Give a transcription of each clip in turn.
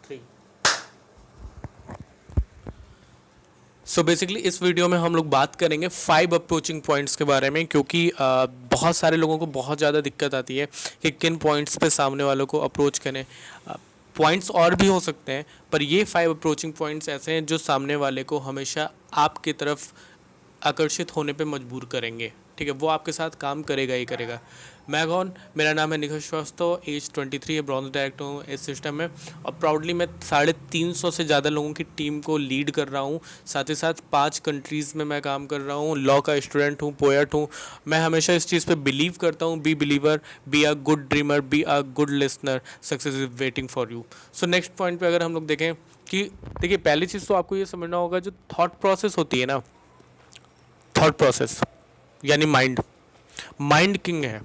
3। So basically इस video में हम लोग बात करेंगे 5 अप्रोचिंग पॉइंट्स के बारे में, क्योंकि बहुत सारे लोगों को बहुत ज़्यादा दिक्कत आती है कि किन पॉइंट्स पे सामने वालों को अप्रोच करें। पॉइंट्स और भी हो सकते हैं, पर ये 5 अप्रोचिंग पॉइंट्स ऐसे हैं जो सामने वाले को हमेशा आपकी तरफ आकर्षित होने पे मजबूर करेंगे। ठीक है, वो आपके साथ काम करेगा ही करेगा। मैं कौन? मेरा नाम है निखिल श्रीवास्तव, एज 23 है, ब्रॉन्ज डायरेक्टर हूँ इस सिस्टम में, और प्राउडली मैं 350 से ज़्यादा लोगों की टीम को लीड कर रहा हूँ। साथ ही साथ 5 कंट्रीज़ में मैं काम कर रहा हूँ, लॉ का स्टूडेंट हूँ, पोएट हूँ। मैं हमेशा इस चीज़ पे बिलीव करता हूँ, be believer, be a good dreamer, be a good listener, success is waiting for you. So next point पे अगर हम लोग देखें कि देखिए, पहली चीज़ तो आपको ये समझना होगा, जो थॉट प्रोसेस होती है ना, थॉट प्रोसेस यानी माइंड, माइंड किंग है।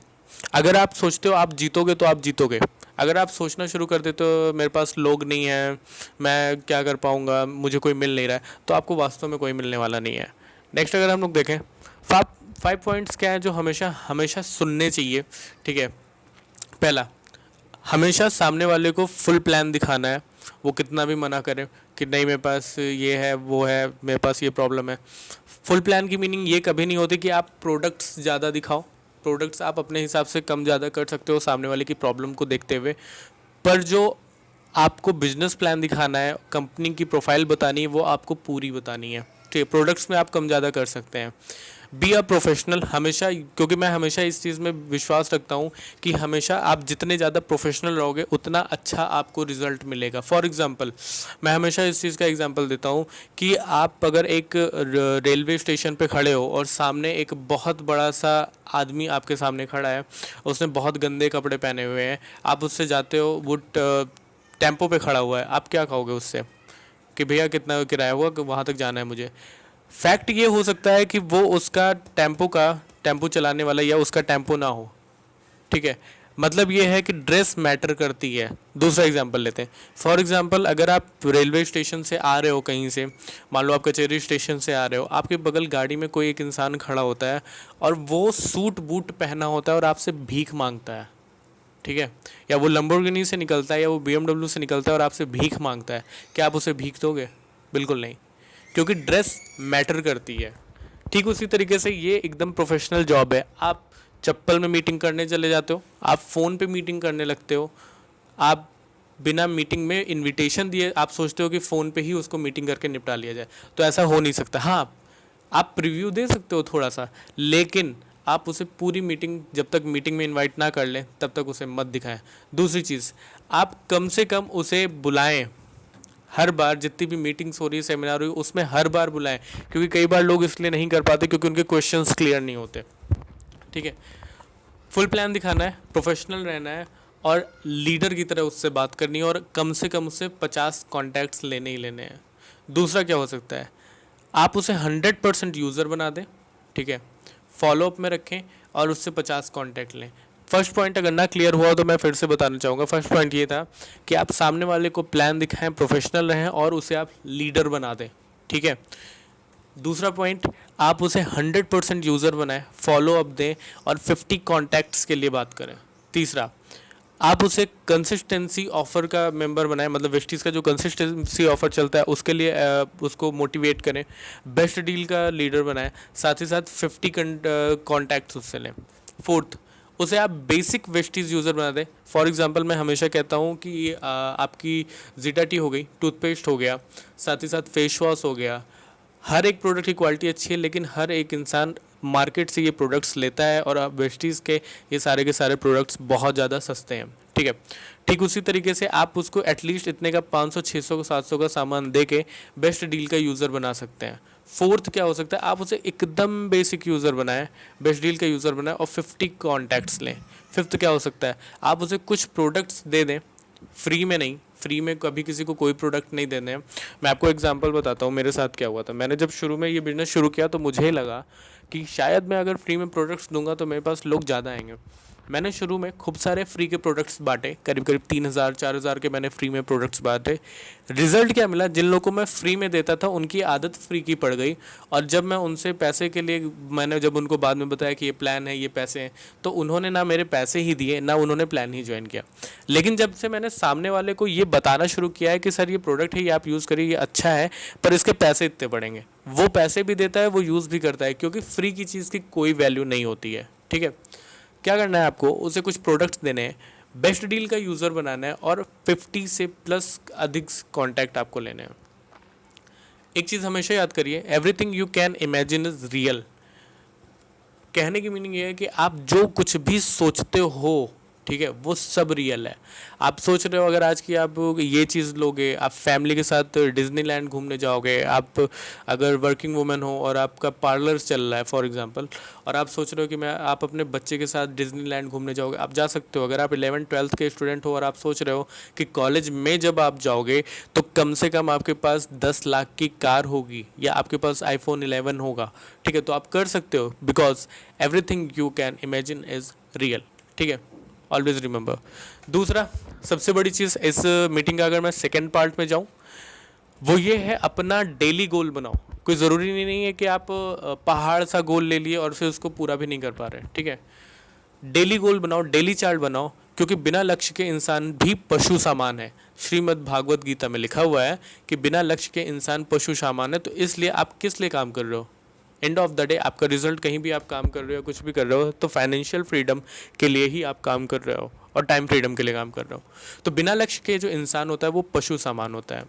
अगर आप सोचते हो आप जीतोगे तो आप जीतोगे। अगर आप सोचना शुरू कर देते हो मेरे पास लोग नहीं हैं, मैं क्या कर पाऊँगा, मुझे कोई मिल नहीं रहा है, तो आपको वास्तव में कोई मिलने वाला नहीं है। नेक्स्ट अगर हम लोग देखें, 5 पॉइंट्स क्या हैं जो हमेशा हमेशा सुनने चाहिए। ठीक है, पहला, हमेशा सामने वाले को फुल प्लान दिखाना है, वो कितना भी मना करे कि नहीं मेरे पास ये है वो है, मेरे पास ये प्रॉब्लम है। फुल प्लान की मीनिंग ये कभी नहीं होती कि आप प्रोडक्ट्स ज़्यादा दिखाओ। प्रोडक्ट्स आप अपने हिसाब से कम ज़्यादा कर सकते हो सामने वाले की प्रॉब्लम को देखते हुए, पर जो आपको बिजनेस प्लान दिखाना है, कंपनी की प्रोफाइल बतानी है, वो आपको पूरी बतानी है। ठीक है, प्रोडक्ट्स में आप कम ज़्यादा कर सकते हैं। बी अ प्रोफेशनल हमेशा, क्योंकि मैं हमेशा इस चीज़ में विश्वास रखता हूँ कि हमेशा आप जितने ज़्यादा प्रोफेशनल रहोगे उतना अच्छा आपको रिजल्ट मिलेगा। फॉर एग्जांपल, मैं हमेशा इस चीज़ का एग्जांपल देता हूँ कि आप अगर एक रेलवे स्टेशन पे खड़े हो और सामने एक बहुत बड़ा सा आदमी आपके सामने खड़ा है, उसने बहुत गंदे कपड़े पहने हुए हैं, आप उससे जाते हो, वो टेम्पो पे खड़ा हुआ है, आप क्या कहोगे उससे कि भैया कितना किराया हुआ कि वहाँ तक जाना है मुझे। फैक्ट ये हो सकता है कि वो उसका टेम्पो चलाने वाला या उसका टेम्पो ना हो। ठीक है, मतलब ये है कि ड्रेस मैटर करती है। दूसरा एग्जांपल लेते हैं। फॉर एग्जांपल, अगर आप रेलवे स्टेशन से आ रहे हो कहीं से, मान लो आप कचहरी स्टेशन से आ रहे हो, आपके बगल गाड़ी में कोई एक इंसान खड़ा होता है और वो सूट बूट पहना होता है और आपसे भीख मांगता है। ठीक है, या वो लंबोर्गिनी से निकलता है या वो BMW से निकलता है और आपसे भीख मांगता है, क्या आप उसे भीख दोगे? बिल्कुल नहीं, क्योंकि ड्रेस मैटर करती है। ठीक उसी तरीके से ये एकदम प्रोफेशनल जॉब है। आप चप्पल में मीटिंग करने चले जाते हो, आप फ़ोन पे मीटिंग करने लगते हो, आप बिना मीटिंग में इनविटेशन दिए आप सोचते हो कि फ़ोन पे ही उसको मीटिंग करके निपटा लिया जाए, तो ऐसा हो नहीं सकता। हाँ, आप प्रीव्यू दे सकते हो थोड़ा सा, लेकिन आप उसे पूरी मीटिंग, जब तक मीटिंग में इनवाइट ना कर लें तब तक उसे मत दिखाएं। दूसरी चीज़, आप कम से कम उसे बुलाएं। हर बार जितनी भी मीटिंग्स हो रही है, सेमिनार हो रही है, उसमें हर बार बुलाएं, क्योंकि कई बार लोग इसलिए नहीं कर पाते क्योंकि उनके क्वेश्चंस क्लियर नहीं होते। ठीक है, फुल प्लान दिखाना है, प्रोफेशनल रहना है और लीडर की तरह उससे बात करनी है, और कम से कम उससे 50 कॉन्टैक्ट्स लेने ही लेने हैं। दूसरा क्या हो सकता है, आप उसे 100% यूज़र बना दें। ठीक है, फॉलोअप में रखें और उससे 50 कॉन्टैक्ट लें। फर्स्ट पॉइंट अगर ना क्लियर हुआ तो मैं फिर से बताना चाहूँगा। फर्स्ट पॉइंट ये था कि आप सामने वाले को प्लान दिखाएं, प्रोफेशनल रहें और उसे आप लीडर बना दें। ठीक है, दूसरा पॉइंट, आप उसे 100% यूज़र बनाएं, फॉलोअप दें और 50 कॉन्टैक्ट्स के लिए बात करें। तीसरा, आप उसे कंसिस्टेंसी ऑफर का मेंबर बनाएं, मतलब वेस्टीज़ का जो कंसिस्टेंसी ऑफर चलता है उसके लिए उसको मोटिवेट करें। बेस्ट डील का लीडर बनाएं, साथ ही साथ 50 कॉन्टैक्ट्स उससे लें। फोर्थ, उसे आप बेसिक वेस्टीज़ यूज़र बना दें। फॉर एग्जांपल, मैं हमेशा कहता हूँ कि आपकी जीटा टी हो गई, टूथपेस्ट हो गया, साथ ही साथ फेस वॉश हो गया, हर एक प्रोडक्ट की क्वालिटी अच्छी है, लेकिन हर एक इंसान मार्केट से ये प्रोडक्ट्स लेता है और अब वेस्टीज़ के ये सारे प्रोडक्ट्स बहुत ज़्यादा सस्ते हैं। ठीक है, ठीक उसी तरीके से आप उसको एटलीस्ट इतने का 500 600 700 का सामान दे के बेस्ट डील का यूज़र बना सकते हैं। फोर्थ क्या हो सकता है, आप उसे एकदम बेसिक यूज़र बनाएं, बेस्ट डील का यूज़र बनाएं और 50 कॉन्टैक्ट्स लें। फिफ्थ क्या हो सकता है, आप उसे कुछ प्रोडक्ट्स दे दें, फ्री में नहीं, फ्री में कभी किसी को कोई प्रोडक्ट नहीं देने हैं। मैं आपको एग्जांपल बताता हूँ मेरे साथ क्या हुआ था। मैंने जब शुरू में ये बिज़नेस शुरू किया तो मुझे लगा कि शायद मैं अगर फ्री में प्रोडक्ट्स दूंगा तो मेरे पास लोग ज़्यादा आएंगे। मैंने शुरू में खूब सारे फ्री के प्रोडक्ट्स बांटे, करीब करीब 3,000 4,000 के मैंने फ्री में प्रोडक्ट्स बांटे। रिजल्ट क्या मिला, जिन लोगों को मैं फ्री में देता था उनकी आदत फ्री की पड़ गई, और जब मैं उनसे पैसे के लिए, मैंने जब उनको बाद में बताया कि ये प्लान है, ये पैसे हैं, तो उन्होंने ना मेरे पैसे ही दिए, ना उन्होंने प्लान ही ज्वाइन किया। लेकिन जब से मैंने सामने वाले को ये बताना शुरू किया है कि सर ये प्रोडक्ट है, ये आप यूज़ करिए, ये अच्छा है, पर इसके पैसे इतने पड़ेंगे, वो पैसे भी देता है, वो यूज़ भी करता है, क्योंकि फ्री की चीज़ की कोई वैल्यू नहीं होती है। ठीक है, क्या करना है आपको, उसे कुछ प्रोडक्ट्स देने हैं, बेस्ट डील का यूज़र बनाना है, और 50 से प्लस अधिक कॉन्टैक्ट आपको लेने हैं। एक चीज़ हमेशा याद करिए, everything you can imagine is real. कहने की मीनिंग ये है कि आप जो कुछ भी सोचते हो, ठीक है, वो सब रियल है। आप सोच रहे हो अगर आज की आप ये चीज़ लोगे, आप फैमिली के साथ डिज्नीलैंड घूमने जाओगे, आप अगर वर्किंग वुमेन हो और आपका पार्लर चल रहा है फॉर एग्जांपल, और आप सोच रहे हो कि आप अपने बच्चे के साथ डिज्नीलैंड घूमने जाओगे, आप जा सकते हो। अगर आप 11th-12th के स्टूडेंट हो और आप सोच रहे हो कि कॉलेज में जब आप जाओगे तो कम से कम आपके पास 10 लाख की कार होगी या आपके पास iPhone 11 होगा, ठीक है, तो आप कर सकते हो, because everything you can imagine is real. ठीक है, ऑलवेज रिमेंबर। दूसरा सबसे बड़ी चीज़ इस मीटिंग का, अगर मैं सेकेंड पार्ट में जाऊँ, वो ये है अपना डेली गोल बनाओ। कोई ज़रूरी नहीं है कि आप पहाड़ सा गोल ले लिए और फिर उसको पूरा भी नहीं कर पा रहे। ठीक है, डेली गोल बनाओ, डेली चार्ट बनाओ, क्योंकि बिना लक्ष्य के इंसान भी पशु समान है। श्रीमद् भागवत गीता में लिखा हुआ है कि बिना लक्ष्य के इंसान पशु समान है। तो इसलिए आप किस लिए काम कर रहे हो, एंड ऑफ द डे आपका रिजल्ट, कहीं भी आप काम कर रहे हो, कुछ भी कर रहे हो, तो फाइनेंशियल फ्रीडम के लिए ही आप काम कर रहे हो और टाइम फ्रीडम के लिए काम कर रहे हो। तो बिना लक्ष्य के जो इंसान होता है वो पशु समान होता है।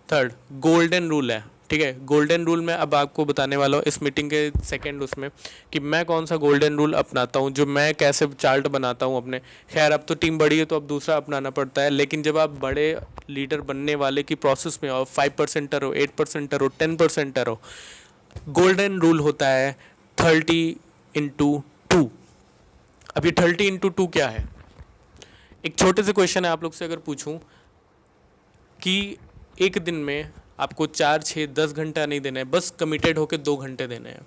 थर्ड, गोल्डन रूल है। ठीक है, गोल्डन रूल में अब आपको बताने वाला हूँ इस मीटिंग के सेकंड उसमें कि मैं कौन सा गोल्डन रूल अपनाता हूँ, जो मैं कैसे चार्ट बनाता हूँ अपने। खैर अब तो टीम बड़ी है तो अब दूसरा अपनाना पड़ता है, लेकिन जब आप बड़े लीडर बनने वाले की प्रोसेस में हो, 5% हो, 8% हो, 10% हो, गोल्डन रूल होता है 30x2। अब ये 30x2 क्या है? एक छोटे से क्वेश्चन है, आप लोग से अगर पूछूं कि एक दिन में आपको 4, 6, 10 घंटा नहीं देना है, बस कमिटेड होकर 2 घंटे देने हैं।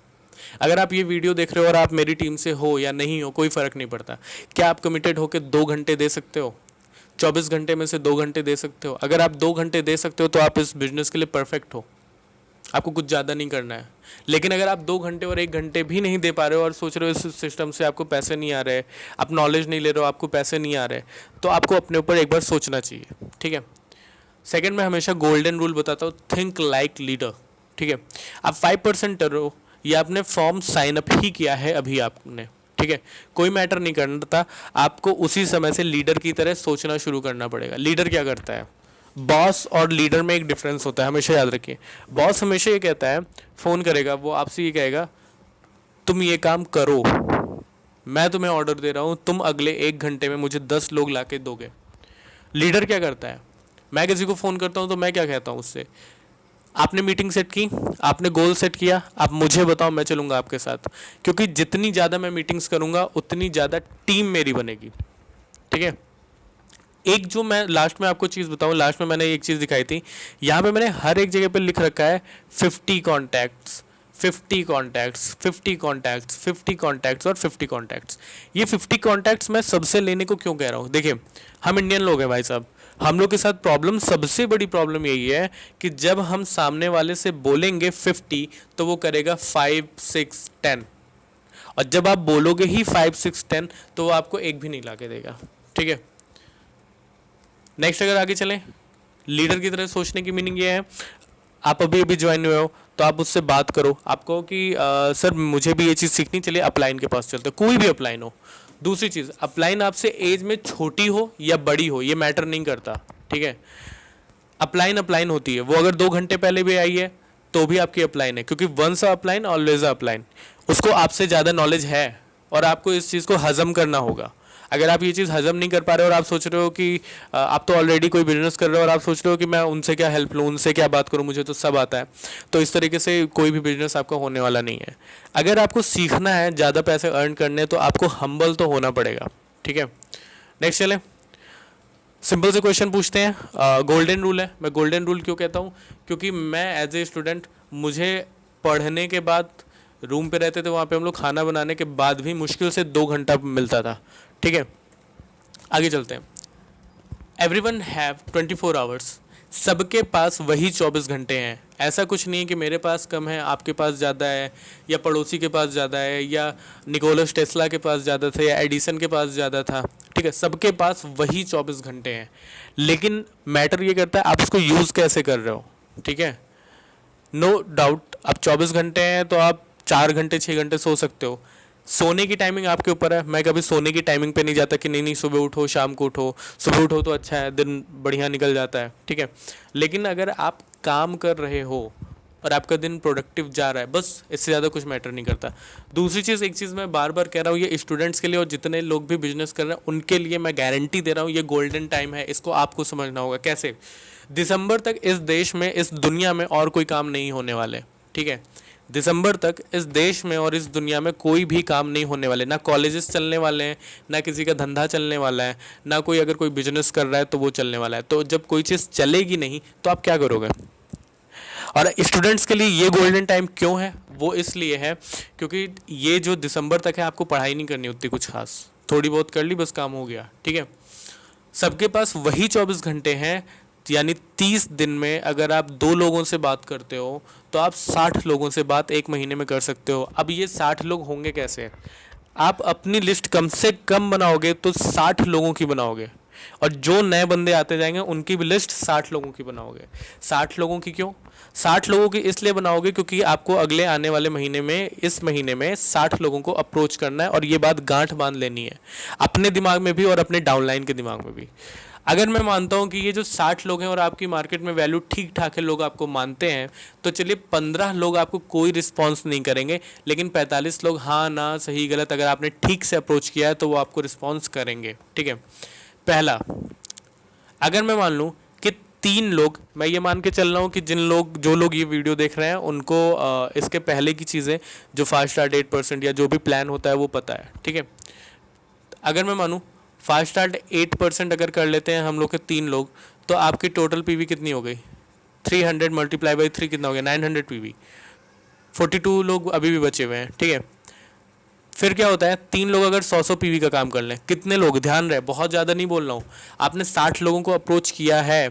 अगर आप ये वीडियो देख रहे हो और आप मेरी टीम से हो या नहीं हो, कोई फ़र्क नहीं पड़ता। क्या आप कमिटेड होकर 2 घंटे दे सकते हो? 24 घंटे में से 2 घंटे दे सकते हो? अगर आप 2 घंटे दे सकते हो तो आप इस बिजनेस के लिए परफेक्ट हो। आपको कुछ ज़्यादा नहीं करना है। लेकिन अगर आप 2 घंटे और 1 घंटे भी नहीं दे पा रहे हो और सोच रहे हो इस सिस्टम से आपको पैसे नहीं आ रहे, आप नॉलेज नहीं ले रहे हो, आपको पैसे नहीं आ रहे, तो आपको अपने ऊपर एक बार सोचना चाहिए। ठीक है, सेकंड, मैं हमेशा गोल्डन रूल बताता हूँ, थिंक लाइक लीडर। ठीक है, आप 5% हो, ये आपने फॉर्म साइन अप ही किया है अभी आपने। ठीक है, कोई मैटर नहीं करता, आपको उसी समय से लीडर की तरह सोचना शुरू करना पड़ेगा। लीडर क्या करता है? बॉस और लीडर में एक डिफरेंस होता है, हमेशा याद रखिए। बॉस हमेशा ये कहता है, फ़ोन करेगा, वो आपसे ये कहेगा तुम ये काम करो, मैं तुम्हें ऑर्डर दे रहा हूँ, तुम अगले 1 घंटे में मुझे 10 लोग ला के दोगे। लीडर क्या करता है? मैं किसी को फ़ोन करता हूँ तो मैं क्या कहता हूँ उससे, आपने मीटिंग सेट की, आपने गोल सेट किया, आप मुझे बताओ, मैं चलूँगा आपके साथ। क्योंकि जितनी ज़्यादा मैं मीटिंग्स करूँगा उतनी ज़्यादा टीम मेरी बनेगी। ठीक है, एक जो मैं लास्ट में आपको चीज़ बताऊं, लास्ट में मैंने एक चीज़ दिखाई थी, यहाँ पे मैंने हर एक जगह पे लिख रखा है 50 कॉन्टैक्ट्स, 50 कॉन्टैक्ट्स, 50 कॉन्टैक्ट्स, 50 कॉन्टैक्ट्स और 50 कॉन्टैक्ट्स। ये 50 कॉन्टैक्ट्स मैं सबसे लेने को क्यों कह रहा हूँ? देखिए, हम इंडियन लोग हैं भाई साहब, हम लोग के साथ प्रॉब्लम, सबसे बड़ी प्रॉब्लम यही है कि जब हम सामने वाले से बोलेंगे 50 तो वो करेगा 5, 6, 10, और जब आप बोलोगे ही 5, 6, 10 तो वो आपको एक भी नहीं ला के देगा। ठीक है, नेक्स्ट अगर आगे चलें, लीडर की तरह सोचने की मीनिंग ये है, आप अभी अभी ज्वाइन हुए हो तो आप उससे बात करो, आप कहो कि सर मुझे भी ये चीज़ सीखनी, चलिए अपलाइन के पास चलते, कोई भी अपलाइन हो। दूसरी चीज़, अपलाइन आपसे एज में छोटी हो या बड़ी हो ये मैटर नहीं करता। ठीक है, अपलाइन अपलाइन होती है, वो अगर 2 घंटे पहले भी आई है तो भी आपकी अपलाइन है, क्योंकि वंस अपलाइन ऑलवेज अपलाइन। उसको आपसे ज़्यादा नॉलेज है और आपको इस चीज़ को हजम करना होगा। अगर आप ये चीज़ हजम नहीं कर पा रहे हो और आप सोच रहे हो कि आप तो ऑलरेडी कोई बिजनेस कर रहे हो और आप सोच रहे हो कि मैं उनसे क्या हेल्प लूँ, उनसे क्या बात करूँ, मुझे तो सब आता है, तो इस तरीके से कोई भी बिजनेस आपका होने वाला नहीं है। अगर आपको सीखना है, ज़्यादा पैसे अर्न करने, तो आपको हम्बल तो होना पड़ेगा। ठीक है, नेक्स्ट चलें, सिंपल से क्वेश्चन पूछते हैं। गोल्डन रूल है, मैं गोल्डन रूल क्यों कहता हूँ? क्योंकि मैं एज ए स्टूडेंट, मुझे पढ़ने के बाद रूम पे रहते थे, वहाँ पे हम लोग खाना बनाने के बाद भी मुश्किल से 2 घंटा मिलता था। ठीक है, आगे चलते हैं। एवरीवन हैव 24 आवर्स, सबके पास वही 24 घंटे हैं। ऐसा कुछ नहीं है कि मेरे पास कम है, आपके पास ज़्यादा है, या पड़ोसी के पास ज़्यादा है, या निकोलस टेस्ला के पास ज़्यादा था, या एडिसन के पास ज़्यादा था। ठीक है, सबके पास वही 24 घंटे हैं, लेकिन मैटर ये करता है आप उसको यूज़ कैसे कर रहे हो। ठीक है, नो डाउट अब 24 घंटे हैं तो आप 4 घंटे 6 घंटे सो सकते हो। सोने की टाइमिंग आपके ऊपर है। मैं कभी सोने की टाइमिंग पे नहीं जाता कि नहीं नहीं सुबह उठो शाम को उठो, सुबह उठो तो अच्छा है, दिन बढ़िया निकल जाता है। ठीक है, लेकिन अगर आप काम कर रहे हो और आपका दिन प्रोडक्टिव जा रहा है, बस इससे ज़्यादा कुछ मैटर नहीं करता। दूसरी चीज़, एक चीज़ मैं बार बार कह रहा हूँ, ये स्टूडेंट्स के लिए और जितने लोग भी बिजनेस कर रहे हैं उनके लिए मैं गारंटी दे रहा हूँ, ये गोल्डन टाइम है। इसको आपको समझना होगा। कैसे? दिसंबर तक इस देश में, इस दुनिया में और कोई काम नहीं होने वाले। ठीक है, दिसंबर तक इस देश में और इस दुनिया में कोई भी काम नहीं होने वाले, ना कॉलेजेस चलने वाले हैं, ना किसी का धंधा चलने वाला है, ना कोई अगर कोई बिजनेस कर रहा है तो वो चलने वाला है। तो जब कोई चीज़ चलेगी नहीं तो आप क्या करोगे? और स्टूडेंट्स के लिए ये गोल्डन टाइम क्यों है? वो इसलिए है क्योंकि ये जो दिसंबर तक है आपको पढ़ाई नहीं करनी होती कुछ खास, थोड़ी बहुत कर ली बस काम हो गया। ठीक है, सबके पास वही 24 घंटे हैं, यानी 30 दिन में अगर आप 2 लोगों से बात करते हो तो आप 60 लोगों से बात एक महीने में कर सकते हो। अब ये 60 लोग होंगे कैसे? आप अपनी लिस्ट कम से कम बनाओगे तो 60 लोगों की बनाओगे, और जो नए बंदे आते जाएंगे उनकी भी लिस्ट 60 लोगों की बनाओगे। 60 लोगों की क्यों? 60 लोगों की इसलिए बनाओगे क्योंकि आपको अगले आने वाले महीने में, इस महीने में 60 लोगों को अप्रोच करना है, और ये बात गांठ बांध लेनी है अपने दिमाग में भी और अपने डाउनलाइन के दिमाग में भी। अगर मैं मानता हूँ कि ये जो 60 लोग हैं और आपकी मार्केट में वैल्यू ठीक ठाक है, लोग आपको मानते हैं, तो चलिए 15 लोग आपको कोई रिस्पॉन्स नहीं करेंगे, लेकिन 45 लोग हाँ ना सही गलत अगर आपने ठीक से अप्रोच किया है तो वो आपको रिस्पॉन्स करेंगे। ठीक है, पहला, अगर मैं मान लूँ कि 3 लोग, मैं ये मान के चल रहा हूँ कि जो लोग ये वीडियो देख रहे हैं उनको इसके पहले की चीज़ें जो फास्ट स्टार्ट 8% या जो भी प्लान होता है वो पता है। ठीक है, अगर मैं मानूँ फास्ट स्टार्ट 8% अगर कर लेते हैं हम लोग के 3 लोग, तो आपकी टोटल पीवी कितनी हो गई? 300 मल्टीप्लाई बाई 3 कितना हो गया? 900 पीवी। 42 लोग अभी भी बचे हुए हैं। ठीक है, फिर क्या होता है? 3 लोग अगर 100 पीवी का काम कर लें, कितने लोग, ध्यान रहे बहुत ज़्यादा नहीं बोल रहा हूँ, आपने 60 लोगों को अप्रोच किया है,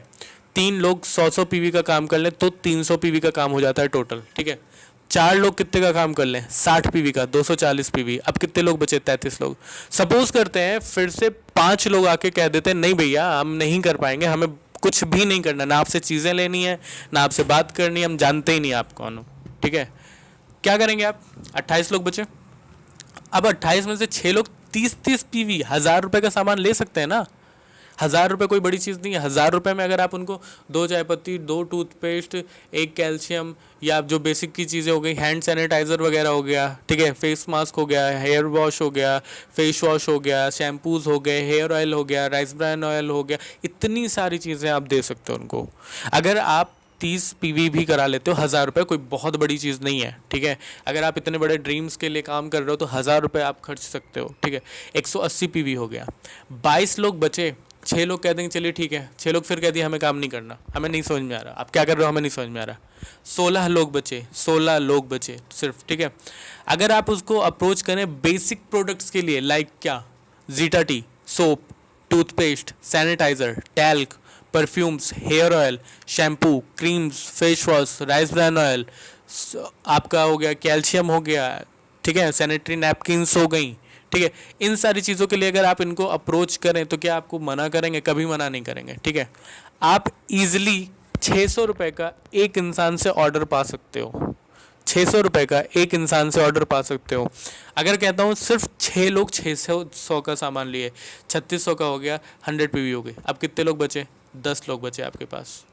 3 लोग 100 पीवी का काम कर लें तो 300 पीवी का काम हो जाता है टोटल। ठीक है, 4 लोग कितने का काम कर लें? 60 पीवी का, 240 पीवी। अब कितने लोग बचे? 33 लोग। सपोज करते हैं फिर से 5 लोग आके कह देते हैं नहीं भैया हम नहीं कर पाएंगे, हमें कुछ भी नहीं करना, ना आपसे चीज़ें लेनी है ना आपसे बात करनी है, हम जानते ही नहीं आप कौन हो। ठीक है, क्या करेंगे आप? 28 लोग बचे। अब 28 में से 6 लोग 30-30 पीवी, 1000 रुपये का सामान ले सकते हैं ना। 1000 रुपये कोई बड़ी चीज़ नहीं है। 1000 रुपये में अगर आप उनको 2 चाय पत्ती, 2 टूथपेस्ट, 1 कैल्शियम, या जो बेसिक की चीज़ें हो गई, हैंड सैनिटाइज़र वगैरह हो गया, ठीक है, फेस मास्क हो गया, हेयर वॉश हो गया, फेस वॉश हो गया, शैम्पूज़ हो गए, हेयर ऑयल हो गया, राइस ब्रान ऑयल हो गया, इतनी सारी चीज़ें आप दे सकते हो उनको। अगर आप 30 पीवी भी करा लेते हो, 1000 रुपये कोई बहुत बड़ी चीज़ नहीं है। ठीक है, अगर आप इतने बड़े ड्रीम्स के लिए काम कर रहे हो तो 1000 रुपये आप खर्च सकते हो। ठीक है, 180 पीवी हो गया। 22 लोग बचे। 6 लोग कह देंगे चलिए ठीक है, 6 लोग फिर कह दिए हमें काम नहीं करना, हमें नहीं समझ में आ रहा, आप क्या कर रहे हो हमें नहीं समझ में आ रहा। 16 लोग बचे, 16 लोग बचे सिर्फ। ठीक है, अगर आप उसको अप्रोच करें बेसिक प्रोडक्ट्स के लिए, लाइक क्या? Zeta tea, soap, toothpaste, sanitiser, talc, perfumes, hair oil, shampoo, creams, face wash, rice bran oil, आपका हो गया कैल्शियम हो गया, ठीक है, सैनिटरी नैपकिन्स हो गई। ठीक है, इन सारी चीज़ों के लिए अगर आप इनको अप्रोच करें तो क्या आपको मना करेंगे? कभी मना नहीं करेंगे। ठीक है, आप इजीली 600 रुपये का एक इंसान से ऑर्डर पा सकते हो। 600 रुपये का एक इंसान से ऑर्डर पा सकते हो। अगर कहता हूँ सिर्फ 6 लोग 600 का सामान लिए, 3600 का हो गया, 100 पीवी हो गई। अब कितने लोग बचे? 10 लोग बचे आपके पास।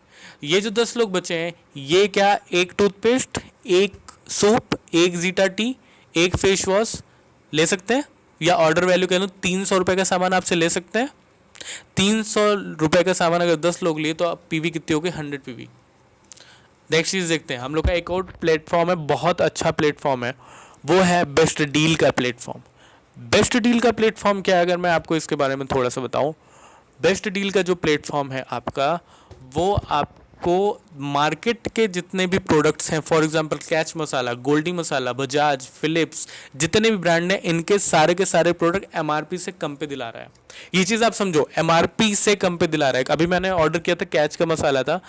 ये जो 10 लोग बचे हैं, ये क्या? एक टूथपेस्ट, एक सोप, एक जीटा टी, एक फेस वॉश ले सकते हैं, या ऑर्डर वैल्यू कह लो 300 रुपये का सामान आपसे ले सकते हैं। 300 रुपये का सामान अगर 10 लोग लिए तो अब पीवी कितनी हो गई? 100 पीवी। नेक्स्ट चीज़ देखते हैं, हम लोग का एक और प्लेटफॉर्म है, बहुत अच्छा प्लेटफॉर्म है, वो है बेस्ट डील का प्लेटफॉर्म। बेस्ट डील का प्लेटफॉर्म क्या है? अगर मैं आपको इसके बारे में थोड़ा सा बताऊं, बेस्ट डील का जो प्लेटफॉर्म है आपका, वो आप आपको मार्केट के जितने भी प्रोडक्ट्स हैं, for example Catch masala, Goldie masala, Bajaj, Philips, जितने भी ब्रांड हैं, इनके सारे के सारे प्रोडक्ट एमआरपी से कम पे दिला रहा है। ये चीज़ आप समझो, एमआरपी से कम पे दिला रहा है। अभी मैंने ऑर्डर किया था कैच का मसाला था,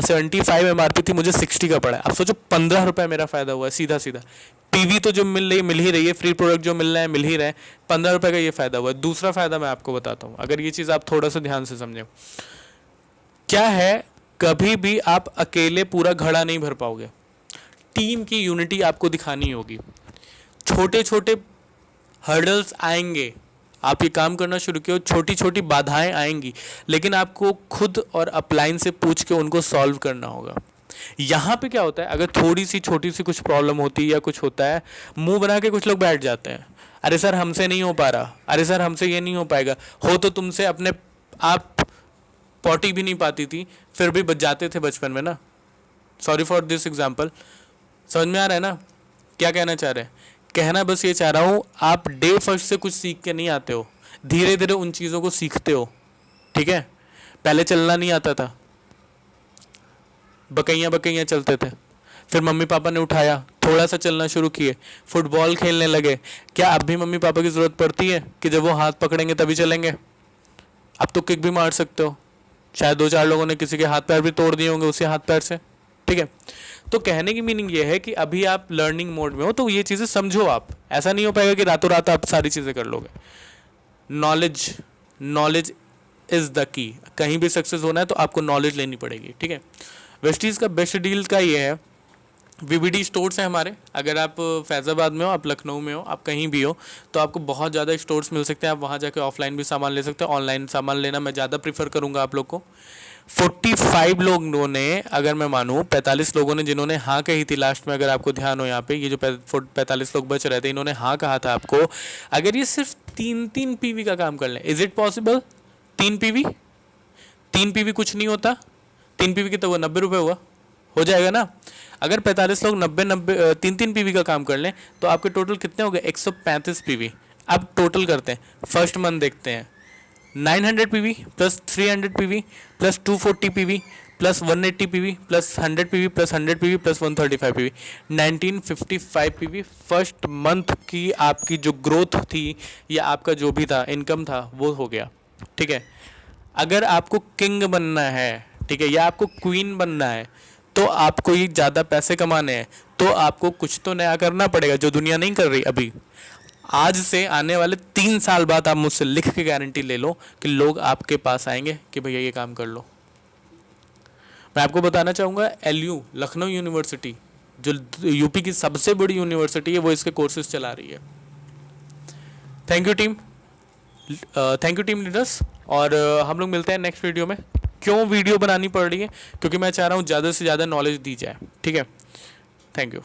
75 एमआरपी थी, मुझे 60 का पड़ा है। अब सोचो 15 रुपये मेरा फायदा हुआ है सीधा सीधा। पीवी तो जो मिल ही रही है, फ्री प्रोडक्ट जो मिल रहा है मिल ही रहा है, 15 रुपये का ये फायदा हुआ है। दूसरा फायदा मैं आपको बताता हूँ, अगर ये चीज़ आप थोड़ा सा ध्यान से समझें। क्या है, कभी भी आप अकेले पूरा घड़ा नहीं भर पाओगे, टीम की यूनिटी आपको दिखानी होगी। छोटे छोटे हर्डल्स आएंगे, आप ये काम करना शुरू किया, छोटी छोटी बाधाएं आएंगी, लेकिन आपको खुद और अपलाइन से पूछ के उनको सॉल्व करना होगा। यहाँ पे क्या होता है, अगर थोड़ी सी छोटी सी कुछ प्रॉब्लम होती है या कुछ होता है, मुंह बना के कुछ लोग बैठ जाते हैं, अरे सर हमसे नहीं हो पा रहा, अरे सर हमसे ये नहीं हो पाएगा। हो तो तुमसे, अपने आप पॉटी भी नहीं पाती थी फिर भी बच जाते थे बचपन में ना। सॉरी फॉर दिस एग्जाम्पल, समझ में आ रहा है ना क्या कहना चाह रहे हैं? कहना बस ये चाह रहा हूँ, आप डे फर्स्ट से कुछ सीख के नहीं आते हो, धीरे धीरे उन चीज़ों को सीखते हो, ठीक है। पहले चलना नहीं आता था, बकैयाँ बकैयाँ चलते थे, फिर मम्मी पापा ने उठाया, थोड़ा सा चलना शुरू किए, फुटबॉल खेलने लगे। क्या अब भी मम्मी पापा की ज़रूरत पड़ती है कि जब वो हाथ पकड़ेंगे तभी चलेंगे? अब तो किक भी मार सकते हो, शायद 2-4 लोगों ने किसी के हाथ पैर भी तोड़ दिए होंगे उसी हाथ पैर से, ठीक है। तो कहने की मीनिंग ये है कि अभी आप लर्निंग मोड में हो, तो ये चीज़ें समझो। आप ऐसा नहीं हो पाएगा कि रातों रात आप सारी चीज़ें कर लोगे। Knowledge is the key. कहीं भी सक्सेस होना है तो आपको नॉलेज लेनी पड़ेगी, ठीक है। वेस्टीज़ का बेस्ट डील का ये है, वीवीडी स्टोर्स हैं हमारे। अगर आप फैज़ाबाद में हो, आप लखनऊ में हो, आप कहीं भी हो, तो आपको बहुत ज़्यादा स्टोर्स मिल सकते हैं। आप वहाँ जाके ऑफलाइन भी सामान ले सकते हैं। ऑनलाइन सामान लेना मैं ज़्यादा प्रीफर करूँगा आप लोग को। 45 लोगों ने, अगर मैं मानूँ 45 लोगों ने जिन्होंने हाँ कही थी लास्ट में, अगर आपको ध्यान हो यहाँ पे, ये जो 45 लोग बच रहे थे, इन्होंने हाँ कहा था आपको। अगर ये सिर्फ 3 पीवी का काम कर लें, इज़ इट पॉसिबल? 3 पीवी कुछ नहीं होता। 3 पीवी कितना हुआ? 90 रुपये हुआ, हो जाएगा ना। अगर 45 लोग 90 3 पीवी का काम कर लें तो आपके टोटल कितने हो गए? 135 पीवी। अब टोटल करते हैं, फर्स्ट मंथ देखते हैं। 900 PV plus 300 PV plus 240 PV plus 180 PV plus 100 PV plus 100 PV plus 135 PV, 1955 PV first month की आपकी जो ग्रोथ थी या आपका जो भी था इनकम था वो हो गया, ठीक है। अगर आपको किंग बनना है, ठीक है, या आपको क्वीन बनना है, तो आपको ये ज़्यादा पैसे कमाने हैं, तो आपको कुछ तो नया करना पड़ेगा जो दुनिया नहीं कर रही अभी। आज से आने वाले 3 साल बाद आप मुझसे लिख के गारंटी ले लो कि लोग आपके पास आएंगे कि भैया ये काम कर लो। मैं आपको बताना चाहूँगा, LU लखनऊ यूनिवर्सिटी जो यूपी की सबसे बड़ी यूनिवर्सिटी है, वो इसके कोर्सेज चला रही है। Thank you team leaders. और हम लोग मिलते हैं नेक्स्ट वीडियो में। क्यों वीडियो बनानी पड़ रही है? क्योंकि मैं चाह रहा हूँ ज़्यादा से ज़्यादा नॉलेज दी जाए, ठीक है। Thank you.